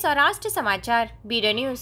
सौराष्ट्र समाचार bureau news.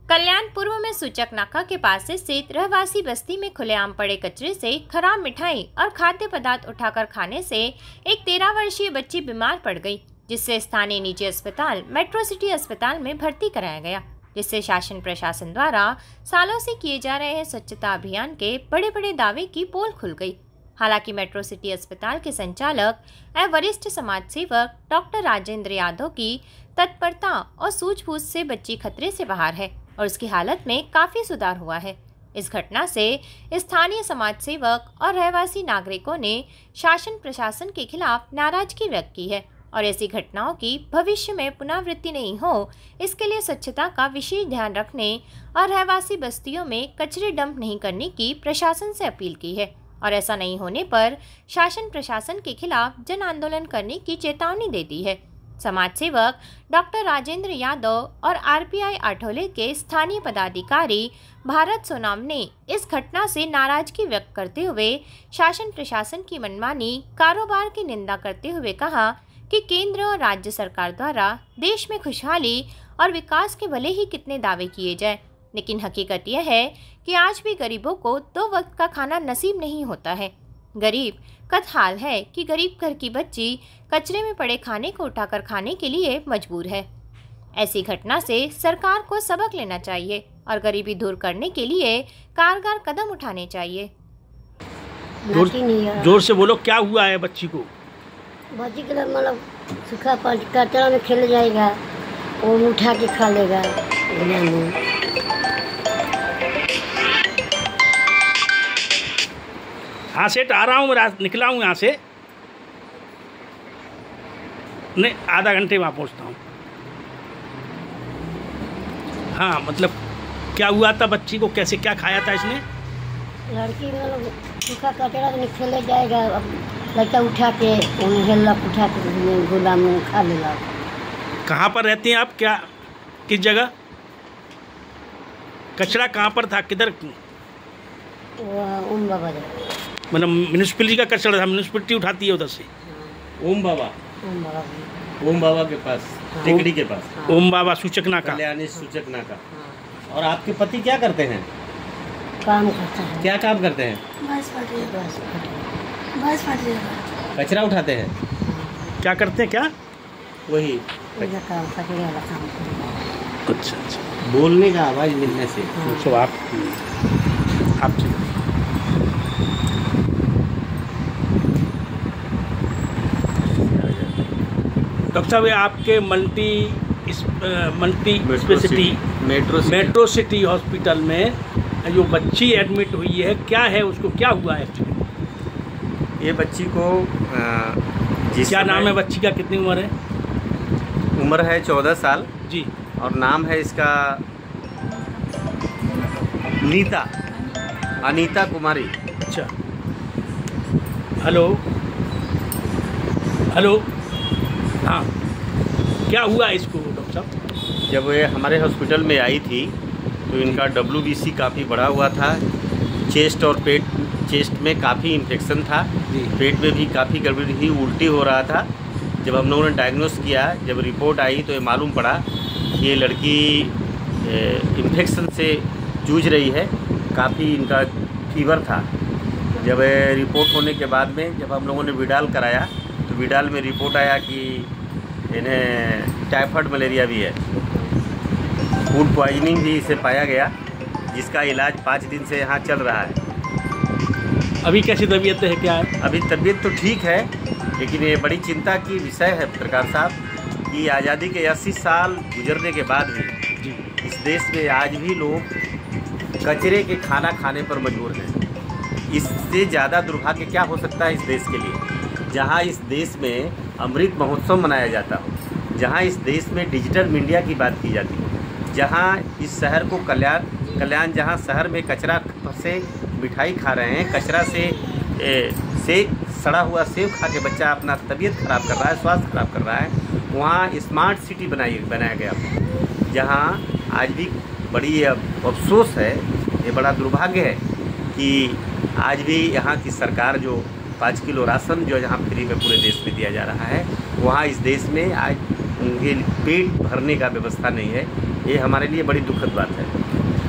कल्याण पूर्व में सूचक नाका के पास स्थित रहवासी बस्ती में खुलेआम पड़े कचरे से खराब मिठाई और खाद्य पदार्थ उठाकर खाने से एक 13 वर्षीय बच्ची बीमार पड़ गई, जिससे स्थानीय निजी अस्पताल मेट्रो सिटी अस्पताल में भर्ती कराया गया, जिससे शासन प्रशासन द्वारा सालों से किए जा रहे स्वच्छता अभियान के बड़े बड़े दावे की पोल खुल गई। हालांकि मेट्रो सिटी अस्पताल के संचालक एवं वरिष्ठ समाज सेवक डॉक्टर राजेंद्र यादव की तत्परता और सूझबूझ से बच्ची खतरे से बाहर है और उसकी हालत में काफी सुधार हुआ है। इस घटना से स्थानीय समाज सेवक और रहवासी नागरिकों ने शासन प्रशासन के खिलाफ नाराजगी व्यक्त की है और ऐसी घटनाओं की भविष्य में पुनरावृत्ति नहीं हो, इसके लिए स्वच्छता का विशेष ध्यान रखने और रहवासी बस्तियों में कचरे डंप नहीं करने की प्रशासन से अपील की है और ऐसा नहीं होने पर शासन प्रशासन के खिलाफ जन आंदोलन करने की चेतावनी दे दी है। समाज सेवक डॉक्टर राजेंद्र यादव और आरपीआई आठोले के स्थानीय पदाधिकारी भारत सोनाम ने इस घटना से नाराजगी व्यक्त करते हुए शासन प्रशासन की मनमानी कारोबार की निंदा करते हुए कहा कि केंद्र और राज्य सरकार द्वारा देश में खुशहाली और विकास के भले ही कितने दावे किए जाए, लेकिन हकीकत यह है कि आज भी गरीबों को 2 वक्त का खाना नसीब नहीं होता है। गरीब का हाल है कि गरीब घर की बच्ची कचरे में पड़े खाने को उठाकर खाने के लिए मजबूर है। ऐसी घटना से सरकार को सबक लेना चाहिए और गरीबी दूर करने के लिए कारगर कदम उठाने चाहिए। जोर से बोलो, क्या हुआ है बच्ची को? बच्ची के मतलब सूखा कचरा में खेल जाएगा, वो उठा के खा लेगा। हाँ सेठ, आ रहा हूँ, निकला हूँ यहाँ से, नहीं आधा घंटे वहाँ पहुँचता हूँ। हाँ मतलब क्या हुआ था बच्ची को, कैसे क्या खाया था इसने? लड़की मतलब सूखा कचरा में खेले जाएगा, लड़का उठा के उठा के गोदाम में खा लेगा। कहाँ पर रहती हैं आप, क्या किस जगह? कचरा कहाँ पर था, किधर? ओम बाबा मतलब म्यूनिसिपैलिटी का कचरा था, म्यूनिसिपैलिटी उठाती है उधर से? ओम बाबा के पास, टेकड़ी के पास। ओम बाबा सूचक नाका, कल्याणी सूचक नाका। और आपके पति क्या करते हैं? काम करता है। क्या काम करते हैं? कचरा उठाते हैं। क्या करते हैं? क्या वही काम। अच्छा अच्छा, बोलने का आवाज़ मिलने से। तो आप डॉक्टर साहब, आपके मेट्रो सिटी हॉस्पिटल में जो बच्ची एडमिट हुई है, क्या है, उसको क्या हुआ है एक्चुअली? ये बच्ची को क्या नाम है बच्ची का, कितनी उम्र है? उम्र है 14 साल जी, और नाम है इसका अनीता कुमारी। अच्छा, हेलो, हाँ, क्या हुआ इसको डॉक्टर साहब? जब ये हमारे हॉस्पिटल में आई थी तो इनका WBC काफ़ी बढ़ा हुआ था, चेस्ट और चेस्ट में काफ़ी इन्फेक्शन था, पेट में भी काफ़ी गड़बड़ी थी, उल्टी हो रहा था। जब हम लोगों ने डायग्नोस किया, जब रिपोर्ट आई तो ये मालूम पड़ा कि ये लड़की इन्फेक्शन से जूझ रही है, काफ़ी इनका फीवर था। जब रिपोर्ट होने के बाद में जब हम लोगों ने विडाल कराया तो विडाल में रिपोर्ट आया कि इन्हें टाइफाइड मलेरिया भी है, फूड पॉइजनिंग भी इसे पाया गया, जिसका इलाज 5 दिन से यहाँ चल रहा है। अभी कैसी तबीयत है, क्या है? अभी तबीयत तो ठीक है, लेकिन ये बड़ी चिंता की विषय है पत्रकार साहब कि आज़ादी के 80 साल गुजरने के बाद भी इस देश में आज भी लोग कचरे के खाना खाने पर मजबूर हैं। इससे ज़्यादा दुर्भाग्य क्या हो सकता है इस देश के लिए, जहाँ इस देश में अमृत महोत्सव मनाया जाता हो, जहाँ इस देश में डिजिटल मीडिया की बात की जाती है, जहाँ इस शहर को कल्याण जहाँ शहर में कचरा से मिठाई खा रहे हैं, कचरा से सड़ा हुआ सेब खा के बच्चा अपना तबीयत खराब कर रहा है, स्वास्थ्य खराब कर रहा है, वहाँ स्मार्ट सिटी बनाया गया, जहाँ आज भी बड़ी अफसोस है, ये बड़ा दुर्भाग्य है कि आज भी यहाँ की सरकार जो 5 किलो राशन जो यहाँ फ्री में पूरे देश में दिया जा रहा है, वहाँ इस देश में आज उनके पेट भरने का व्यवस्था नहीं है। ये हमारे लिए बड़ी दुखद बात है।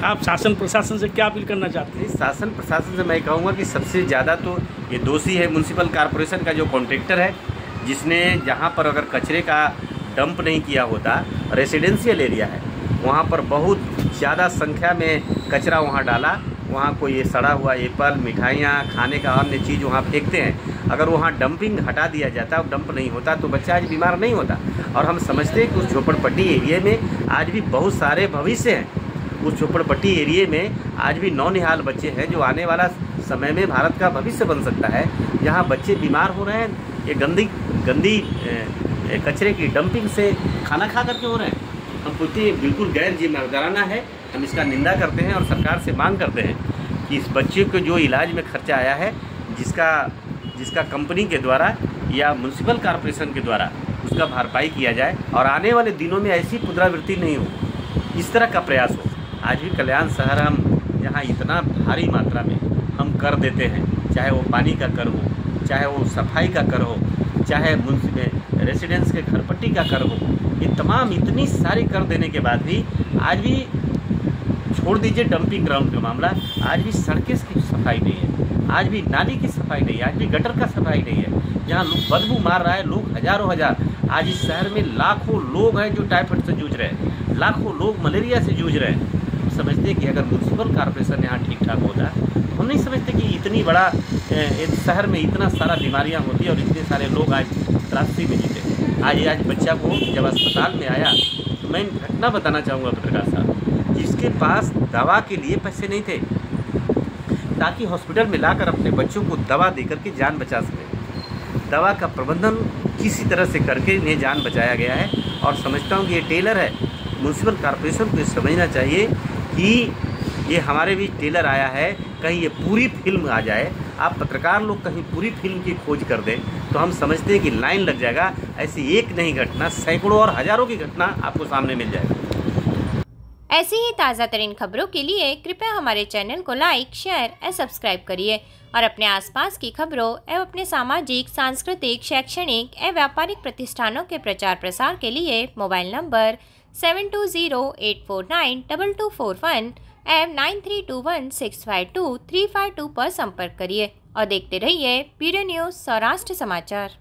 आप शासन प्रशासन से क्या अपील करना चाहते हैं? शासन प्रशासन से मैं कहूँगा कि सबसे ज़्यादा तो ये दोषी है म्यूनसिपल कॉरपोरेशन का जो कॉन्ट्रैक्टर है, जिसने जहाँ पर अगर कचरे का डंप नहीं किया होता, रेसिडेंशियल एरिया है, वहाँ पर बहुत ज़्यादा संख्या में कचरा वहाँ डाला। वहाँ कोई ये सड़ा हुआ एप्पल, मिठाइयाँ, खाने का अन्य चीज़ वहाँ फेंकते हैं। अगर वहाँ डंपिंग हटा दिया जाता और डंप नहीं होता तो बच्चा आज बीमार नहीं होता। और हम समझते हैं कि उस झोपड़पट्टी एरिया में आज भी बहुत सारे भविष्य हैं। उस झोपड़पट्टी एरिया में आज भी नौनिहाल बच्चे हैं जो आने वाला समय में भारत का भविष्य बन सकता है। यहाँ बच्चे बीमार हो रहे हैं ये गंदी कचरे की डंपिंग से खाना खा करके हो रहे हैं। हम पूछते हैं बिल्कुल गैर जिम्मेदाराना है। हम इसका निंदा करते हैं और सरकार से मांग करते हैं कि इस बच्चे को जो इलाज में खर्चा आया है, जिसका कंपनी के द्वारा या म्यूनसिपल कॉरपोरेशन के द्वारा उसका भरपाई किया जाए और आने वाले दिनों में ऐसी पुनरावृत्ति नहीं हो, इस तरह का प्रयास हो। आज भी कल्याण शहर हम यहाँ इतना भारी मात्रा में हम कर देते हैं, चाहे वो पानी का कर हो, चाहे वो सफाई का कर हो, चाहे रेसिडेंस के घरपट्टी का कर हो, ये तमाम इतनी सारी कर देने के बाद भी आज भी छोड़ दीजिए डंपिंग ग्राउंड का मामला, आज भी सड़कें की सफाई नहीं है, आज भी नाली की सफाई नहीं है, आज भी गटर का सफाई नहीं है। जहाँ लोग बदबू मार रहा है, लोग हजारों हजार, आज इस शहर में लाखों लोग हैं जो टाइफाइड से जूझ रहे हैं, लाखों लोग मलेरिया से जूझ रहे हैं। हम समझते हैं कि अगर म्यूनसिपल कॉरपोरेशन यहाँ ठीक ठाक होता, हम नहीं समझते कि इतनी बड़ा इस शहर में इतना सारा बीमारियाँ होती और इतने सारे लोग आज त्रासदी में जीते। आज बच्चा को जब अस्पताल में आया तो मैं घटना बताना चाहूँगा पत्रकार साहब, जिसके पास दवा के लिए पैसे नहीं थे ताकि हॉस्पिटल में लाकर अपने बच्चों को दवा देकर के जान बचा सके। दवा का प्रबंधन किसी तरह से करके इन्हें जान बचाया गया है। और समझता हूँ कि ये टेलर है, म्यूनसिपल कॉरपोरेशन को ये समझना चाहिए कि ये हमारे बीच टेलर आया है, कहीं ये पूरी फिल्म आ जाए। आप पत्रकार लोग कहीं पूरी फिल्म की खोज कर दें तो हम समझते हैं कि लाइन लग जाएगा। ऐसी एक नहीं घटना, सैकड़ों और हजारों की घटना आपको सामने मिल जाएगा। ऐसी ही ताज़ा तरीन खबरों के लिए कृपया हमारे चैनल को लाइक, शेयर और सब्सक्राइब करिए और अपने आसपास की खबरों एवं अपने सामाजिक, सांस्कृतिक, शैक्षणिक एवं व्यापारिक प्रतिष्ठानों के प्रचार प्रसार के लिए मोबाइल नंबर 7208492241 एवं 9321652352 पर संपर्क करिए और देखते रहिए पीडीओ न्यूज़ सौराष्ट्र समाचार।